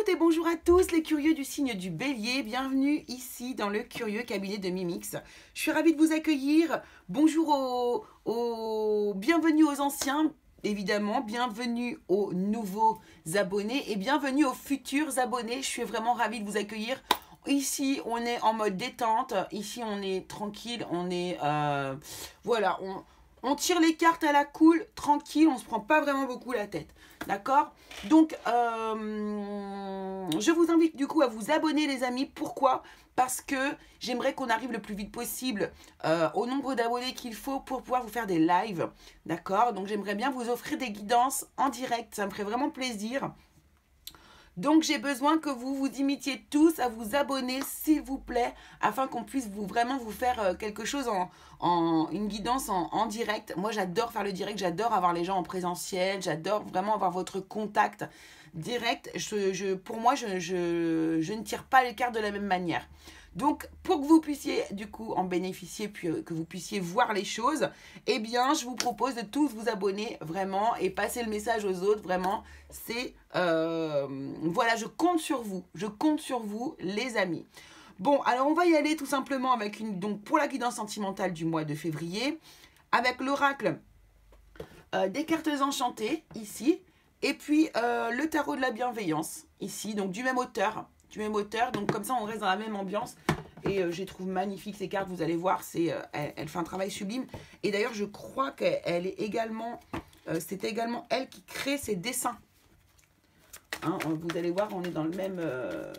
toutes et bonjour à tous les curieux du signe du Bélier. Bienvenue ici dans le curieux cabinet de Mimix. Je suis ravie de vous accueillir. Bonjour bienvenue aux anciens, évidemment. Bienvenue aux nouveaux abonnés et bienvenue aux futurs abonnés. Je suis vraiment ravie de vous accueillir. Ici, on est en mode détente. Ici, on est tranquille. On est... voilà, on tire les cartes à la cool, tranquille. On ne se prend pas vraiment beaucoup la tête. D'accord? Donc, je vous invite du coup à vous abonner les amis. Pourquoi? Parce que j'aimerais qu'on arrive le plus vite possible au nombre d'abonnés qu'il faut pour pouvoir vous faire des lives. D'accord? Donc, j'aimerais bien vous offrir des guidances en direct. Ça me ferait vraiment plaisir. Donc, j'ai besoin que vous vous imitiez tous à vous abonner, s'il vous plaît, afin qu'on puisse vraiment vous faire quelque chose une guidance en direct. Moi, j'adore faire le direct, j'adore avoir les gens en présentiel, j'adore vraiment avoir votre contact direct. Pour moi, je ne tire pas les cartes de la même manière. Donc, pour que vous puissiez, du coup, en bénéficier, puis que vous puissiez voir les choses, eh bien, je vous propose de tous vous abonner, vraiment, et passer le message aux autres, vraiment. C'est, voilà, je compte sur vous, les amis. Bon, alors, on va y aller tout simplement avec donc, pour la guidance sentimentale du mois de février, avec l'oracle des cartes enchantées, ici, et puis le tarot de la bienveillance, ici, donc du même auteur, donc comme ça on reste dans la même ambiance et je les trouve magnifiques ces cartes, vous allez voir, elle fait un travail sublime et d'ailleurs je crois qu'elle est également, c'est également elle qui crée ses dessins, hein, vous allez voir, on est dans le même,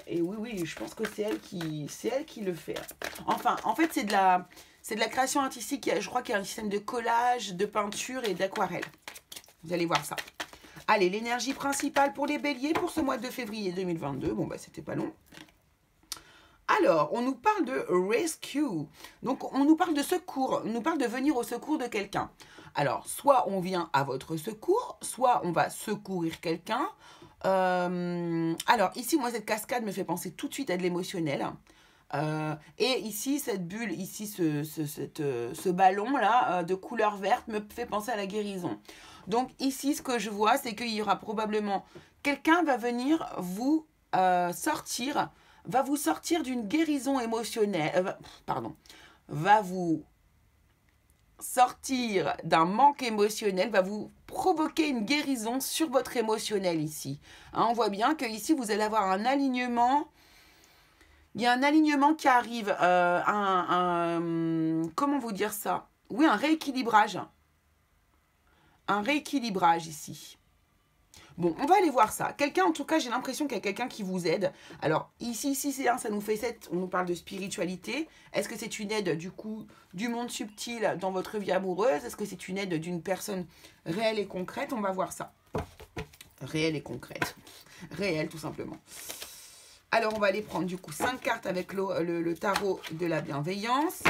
et oui, je pense que c'est elle qui le fait, enfin, en fait c'est de la création artistique, je crois qu'il y a un système de collage, de peinture et d'aquarelle, vous allez voir ça. Allez, l'énergie principale pour les béliers pour ce mois de février 2022. Bon, bah, c'était pas long. Alors, on nous parle de rescue. Donc, on nous parle de secours. On nous parle de venir au secours de quelqu'un. Alors, soit on vient à votre secours, soit on va secourir quelqu'un. Alors, ici, moi, cette cascade me fait penser tout de suite à de l'émotionnel. Et ici, cette bulle, ici, ce ballon-là, de couleur verte, me fait penser à la guérison. Donc ici, ce que je vois, c'est qu'il y aura probablement... Quelqu'un va venir vous sortir d'une guérison émotionnelle... va vous sortir d'un manque émotionnel, va vous provoquer une guérison sur votre émotionnel ici. Hein, on voit bien que ici, vous allez avoir un alignement... Il y a un alignement qui arrive, comment vous dire ça? Oui, un rééquilibrage. Un rééquilibrage ici. Bon, on va aller voir ça. Quelqu'un, en tout cas, j'ai l'impression qu'il y a quelqu'un qui vous aide. Alors, ici, c'est ça nous fait 7, on nous parle de spiritualité. Est-ce que c'est une aide, du coup, du monde subtil dans votre vie amoureuse? Est-ce que c'est une aide d'une personne réelle et concrète? On va voir ça. Réelle et concrète. Réelle, tout simplement. Alors, on va aller prendre, du coup, 5 cartes avec le tarot de la bienveillance.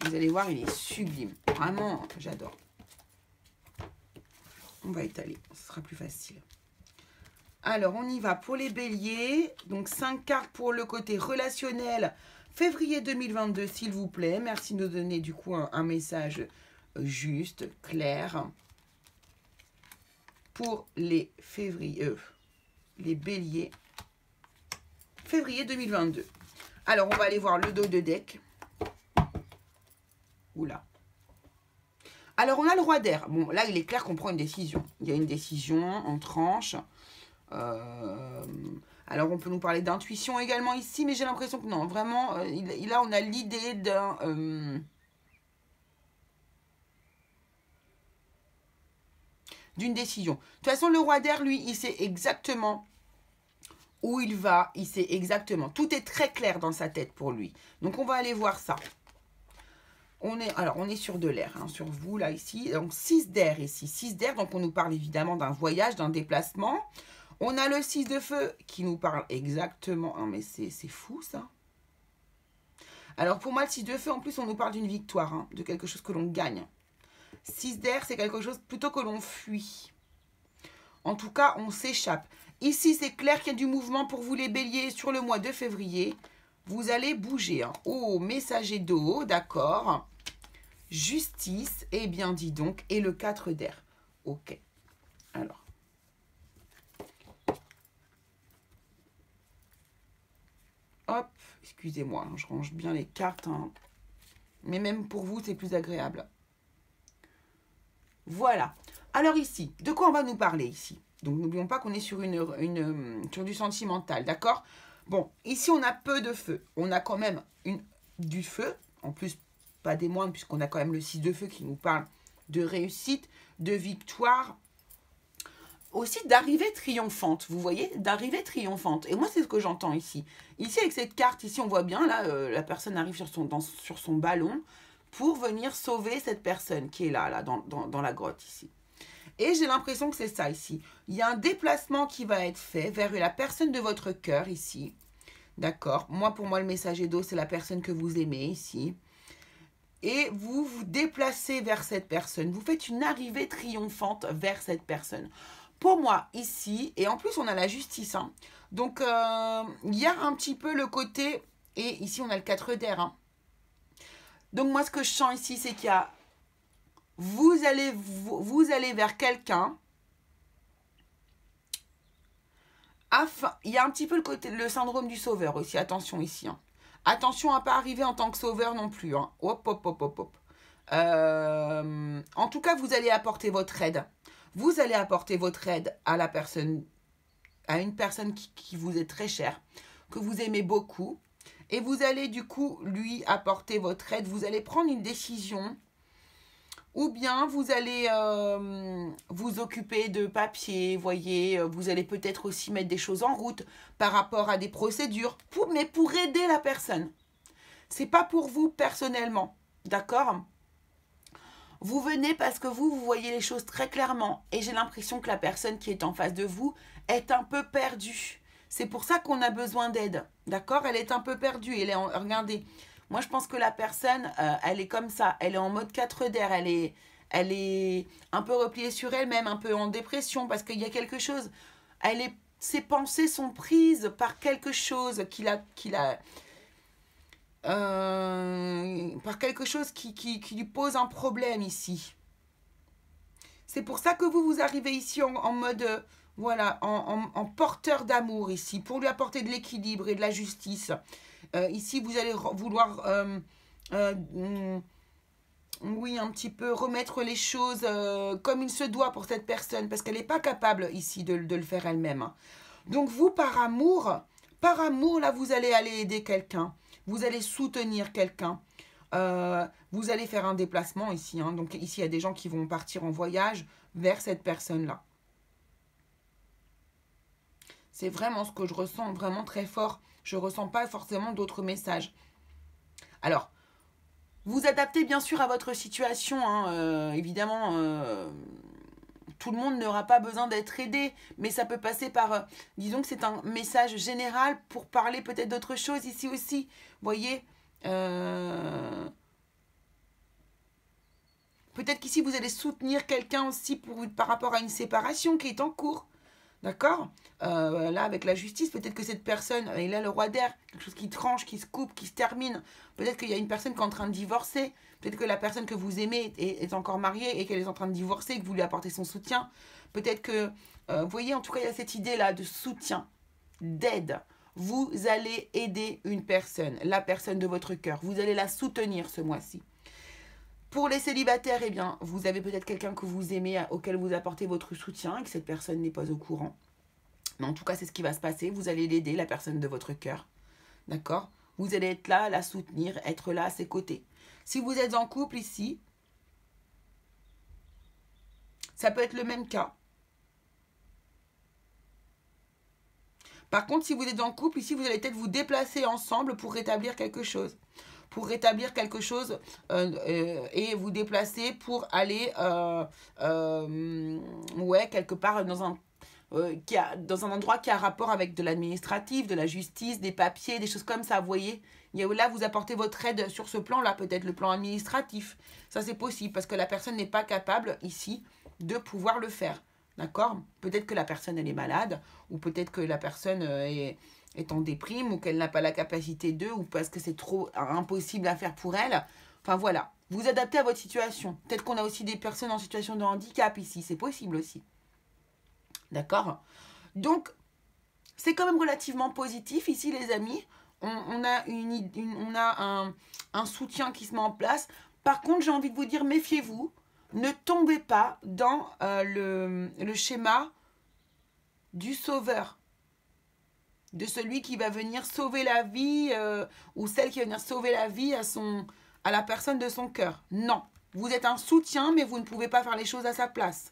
Vous allez voir, il est sublime. Vraiment, j'adore. On va étaler, ce sera plus facile. Alors, on y va pour les béliers. Donc, 5 cartes pour le côté relationnel. Février 2022, s'il vous plaît. Merci de nous donner, du coup, un message juste, clair. Pour les béliers. Février 2022. Alors, on va aller voir le dos de deck. Oula. Alors, on a le roi d'air. Bon, là, il est clair qu'on prend une décision. Il y a une décision en tranche. Alors, on peut nous parler d'intuition également ici, mais j'ai l'impression que non, vraiment, là, on a l'idée d'une décision. De toute façon, le roi d'air, lui, il sait exactement où il va. Il sait exactement. Tout est très clair dans sa tête pour lui. Donc, on va aller voir ça. On est sur de l'air, hein, sur vous, là, ici. Donc, 6 d'air ici. 6 d'air, donc on nous parle évidemment d'un voyage, d'un déplacement. On a le 6 de feu qui nous parle exactement... Non, mais c'est fou, ça. Alors, pour moi, le 6 de feu, en plus, on nous parle d'une victoire, hein, de quelque chose que l'on gagne. 6 d'air, c'est quelque chose plutôt que l'on fuit. En tout cas, on s'échappe. Ici, c'est clair qu'il y a du mouvement pour vous, les béliers, sur le mois de février. vous allez bouger. Hein. Oh, messager d'eau, d'accord. Justice, eh bien dis donc, et le 4 d'air. Ok, alors. Hop, excusez-moi, je range bien les cartes. Hein. Mais même pour vous, c'est plus agréable. Voilà. Alors ici, de quoi on va nous parler ici? Donc n'oublions pas qu'on est sur, sur du sentimental, d'accord? Bon, ici on a peu de feu. On a quand même du feu, en plus pas des moindres, puisqu'on a quand même le 6 de feu qui nous parle de réussite, de victoire, aussi d'arrivée triomphante, vous voyez, d'arrivée triomphante. Et moi, c'est ce que j'entends ici. Ici, avec cette carte, ici, on voit bien, là, la personne arrive sur son ballon pour venir sauver cette personne qui est là dans la grotte, ici. Et j'ai l'impression que c'est ça, ici. Il y a un déplacement qui va être fait vers la personne de votre cœur, ici. D'accord? Pour moi, le messager d'eau, c'est la personne que vous aimez, ici. Et vous vous déplacez vers cette personne. Vous faites une arrivée triomphante vers cette personne. Pour moi, ici, et en plus, on a la justice. Hein. Donc, il y a un petit peu le côté... Et ici, on a le 4 d'air. Hein. Donc, moi, ce que je sens ici, c'est qu'il y a... Vous allez vers quelqu'un. Il y a un petit peu le syndrome du sauveur aussi. Attention ici. Hein. Attention à ne pas arriver en tant que sauveur non plus. Hein. Hop, hop, hop, hop, hop. En tout cas, vous allez apporter votre aide. Vous allez apporter votre aide à la personne, à une personne qui vous est très chère, que vous aimez beaucoup. Et vous allez du coup lui apporter votre aide. Vous allez prendre une décision. Ou bien vous allez vous occuper de papier, voyez. Vous allez peut-être aussi mettre des choses en route par rapport à des procédures. Mais pour aider la personne. C'est pas pour vous personnellement. D'accord ? Vous venez parce que vous voyez les choses très clairement. Et j'ai l'impression que la personne qui est en face de vous est un peu perdue. C'est pour ça qu'on a besoin d'aide. D'accord? Elle est un peu perdue. Regardez, moi je pense que la personne, elle est comme ça. Elle est en mode 4 d'air. Elle est un peu repliée sur elle-même, un peu en dépression parce qu'il y a quelque chose. Ses pensées sont prises par quelque chose par quelque chose qui lui pose un problème ici. C'est pour ça que vous arrivez ici en mode, voilà, en porteur d'amour ici, pour lui apporter de l'équilibre et de la justice. Ici, vous allez vouloir, oui, un petit peu remettre les choses comme il se doit pour cette personne, parce qu'elle n'est pas capable ici de le faire elle-même. Donc vous, par amour, là, vous allez aller aider quelqu'un. Vous allez soutenir quelqu'un. Vous allez faire un déplacement ici. Hein. Donc ici, il y a des gens qui vont partir en voyage vers cette personne-là. C'est vraiment ce que je ressens vraiment très fort. Je ne ressens pas forcément d'autres messages. Alors, vous adaptez bien sûr à votre situation. Hein. Évidemment, tout le monde n'aura pas besoin d'être aidé. Mais ça peut passer par... disons que c'est un message général pour parler peut-être d'autre chose ici aussi. Vous voyez peut-être qu'ici, vous allez soutenir quelqu'un aussi par rapport à une séparation qui est en cours. D'accord là, avec la justice, peut-être que cette personne, et là, le roi d'air, quelque chose qui tranche, qui se coupe, qui se termine. Peut-être qu'il y a une personne qui est en train de divorcer. Peut-être que la personne que vous aimez est encore mariée et qu'elle est en train de divorcer et que vous lui apportez son soutien. Peut-être que, vous voyez, en tout cas, il y a cette idée-là de soutien, d'aide. Vous allez aider une personne, la personne de votre cœur. Vous allez la soutenir ce mois-ci. Pour les célibataires, eh bien, vous avez peut-être quelqu'un que vous aimez, auquel vous apportez votre soutien et que cette personne n'est pas au courant. Mais en tout cas, c'est ce qui va se passer. Vous allez l'aider, la personne de votre cœur. D'accord? Vous allez être là, la soutenir, être là à ses côtés. Si vous êtes en couple ici, ça peut être le même cas. Par contre, si vous êtes en couple ici, vous allez peut-être vous déplacer ensemble pour rétablir quelque chose. Et vous déplacer pour aller ouais, quelque part dans un endroit qui a rapport avec de l'administratif, de la justice, des papiers, des choses comme ça, vous voyez. Là, vous apportez votre aide sur ce plan-là, peut-être le plan administratif. Ça, c'est possible, parce que la personne n'est pas capable, ici, de pouvoir le faire. D'accord? Peut-être que la personne, elle est malade, ou peut-être que la personne est en déprime ou qu'elle n'a pas la capacité d'eux ou parce que c'est trop impossible à faire pour elle. Enfin voilà, vous adaptez à votre situation. Peut-être qu'on a aussi des personnes en situation de handicap ici, c'est possible aussi. D'accord? Donc, c'est quand même relativement positif ici les amis. On a un soutien qui se met en place. Par contre, j'ai envie de vous dire, méfiez-vous. Ne tombez pas dans le schéma du sauveur. De celui qui va venir sauver la vie ou celle qui va venir sauver la vie à la personne de son cœur. Non. Vous êtes un soutien, mais vous ne pouvez pas faire les choses à sa place.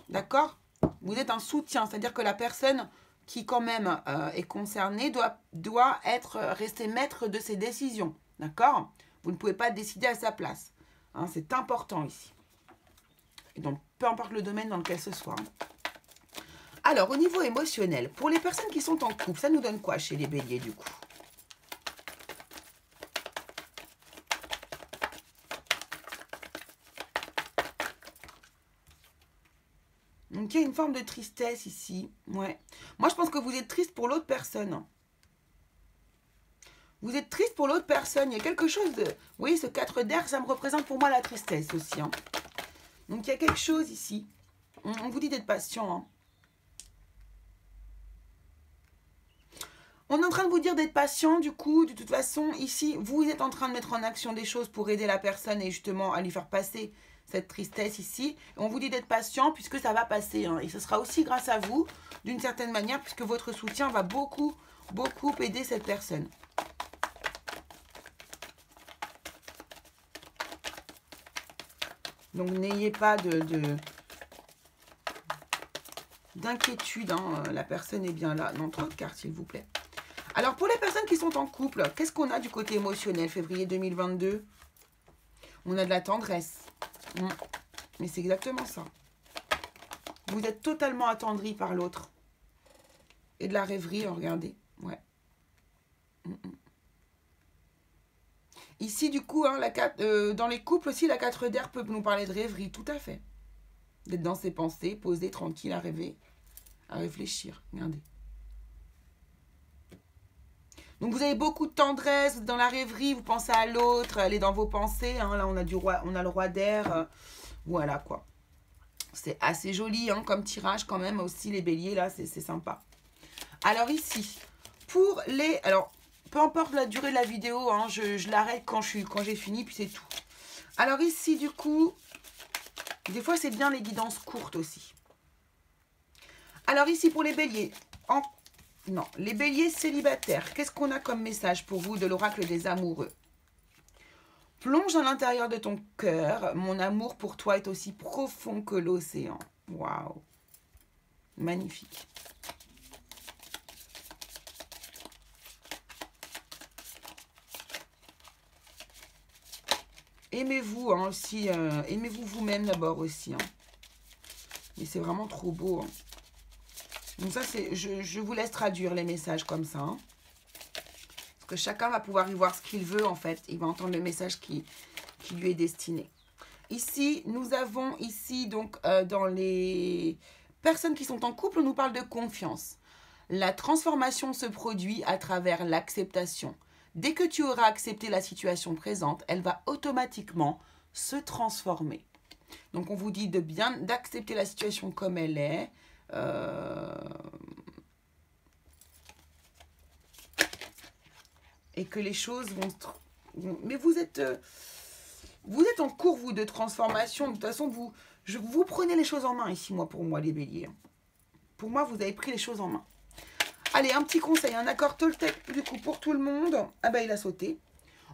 D'accord? Vous êtes un soutien, c'est-à-dire que la personne qui quand même est concernée doit rester maître de ses décisions. D'accord? Vous ne pouvez pas décider à sa place. Hein, c'est important ici. Et donc, peu importe le domaine dans lequel ce soit. Alors, au niveau émotionnel, pour les personnes qui sont en couple, ça nous donne quoi chez les béliers du coup? Donc, il y a une forme de tristesse ici. Ouais. Moi, je pense que vous êtes triste pour l'autre personne. Vous êtes triste pour l'autre personne. Il y a quelque chose de... Vous voyez, ce 4 d'air, ça me représente pour moi la tristesse aussi. Hein. Donc, il y a quelque chose ici. On vous dit d'être patient. Hein. On est en train de vous dire d'être patient, du coup, de toute façon, ici, vous êtes en train de mettre en action des choses pour aider la personne et justement à lui faire passer cette tristesse ici. On vous dit d'être patient puisque ça va passer. Hein, et ce sera aussi grâce à vous, d'une certaine manière, puisque votre soutien va beaucoup, beaucoup aider cette personne. Donc, n'ayez pas d'inquiétude. Hein, la personne est bien là. Non, 3 cartes, s'il vous plaît. Alors, pour les personnes qui sont en couple, qu'est-ce qu'on a du côté émotionnel, février 2022? On a de la tendresse. Mais c'est exactement ça. Vous êtes totalement attendri par l'autre. Et de la rêverie, regardez. Ouais. Ici, du coup, hein, dans les couples aussi, la 4 d'air peut nous parler de rêverie, tout à fait. D'être dans ses pensées, posé, tranquille, à rêver, à réfléchir. Regardez. Donc vous avez beaucoup de tendresse, dans la rêverie, vous pensez à l'autre, elle est dans vos pensées. Hein, là, on a le roi d'air. Voilà quoi. C'est assez joli hein, comme tirage quand même aussi, les béliers, là, c'est sympa. Alors ici, pour les... Alors, peu importe la durée de la vidéo, hein, je l'arrête quand j'ai fini, puis c'est tout. Alors ici, du coup, des fois, c'est bien les guidances courtes aussi. Alors ici, pour les béliers, non, les béliers célibataires, qu'est-ce qu'on a comme message pour vous de l'oracle des amoureux? Plonge à l'intérieur de ton cœur, mon amour pour toi est aussi profond que l'océan. Waouh, magnifique. Aimez-vous hein, aussi, aimez-vous vous-même d'abord aussi. Hein. Mais c'est vraiment trop beau. Hein. Donc ça, je vous laisse traduire les messages comme ça. Hein. Parce que chacun va pouvoir y voir ce qu'il veut, en fait. Il va entendre le message qui lui est destiné. Ici, nous avons ici, donc, dans les personnes qui sont en couple, on nous parle de confiance. La transformation se produit à travers l'acceptation. Dès que tu auras accepté la situation présente, elle va automatiquement se transformer. Donc, on vous dit d'accepter la situation comme elle est. Et que les choses vont... Mais vous êtes en cours, vous, de transformation. De toute façon, vous prenez les choses en main ici, pour moi, les béliers. Pour moi, vous avez pris les choses en main. Allez, un petit conseil, un accord Toltec, du coup, pour tout le monde. Ah bah, il a sauté.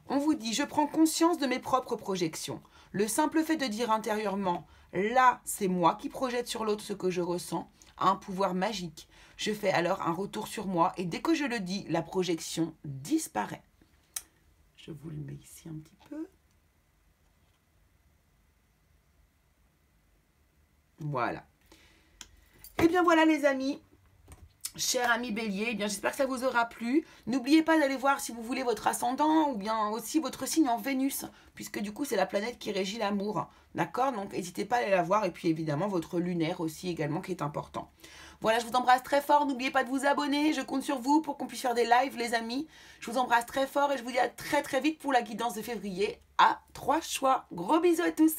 On vous dit, je prends conscience de mes propres projections. Le simple fait de dire intérieurement, là, c'est moi qui projette sur l'autre ce que je ressens, a un pouvoir magique. Je fais alors un retour sur moi et dès que je le dis, la projection disparaît. Je vous le mets ici un petit peu. Voilà. Et bien voilà les amis. Cher ami Bélier, eh bien j'espère que ça vous aura plu. N'oubliez pas d'aller voir si vous voulez votre ascendant ou bien aussi votre signe en Vénus, puisque du coup c'est la planète qui régit l'amour. D'accord? Donc n'hésitez pas à aller la voir et puis évidemment votre lunaire aussi également qui est important. Voilà, je vous embrasse très fort. N'oubliez pas de vous abonner. Je compte sur vous pour qu'on puisse faire des lives, les amis. Je vous embrasse très fort et je vous dis à très très vite pour la guidance de février à 3 choix. Gros bisous à tous.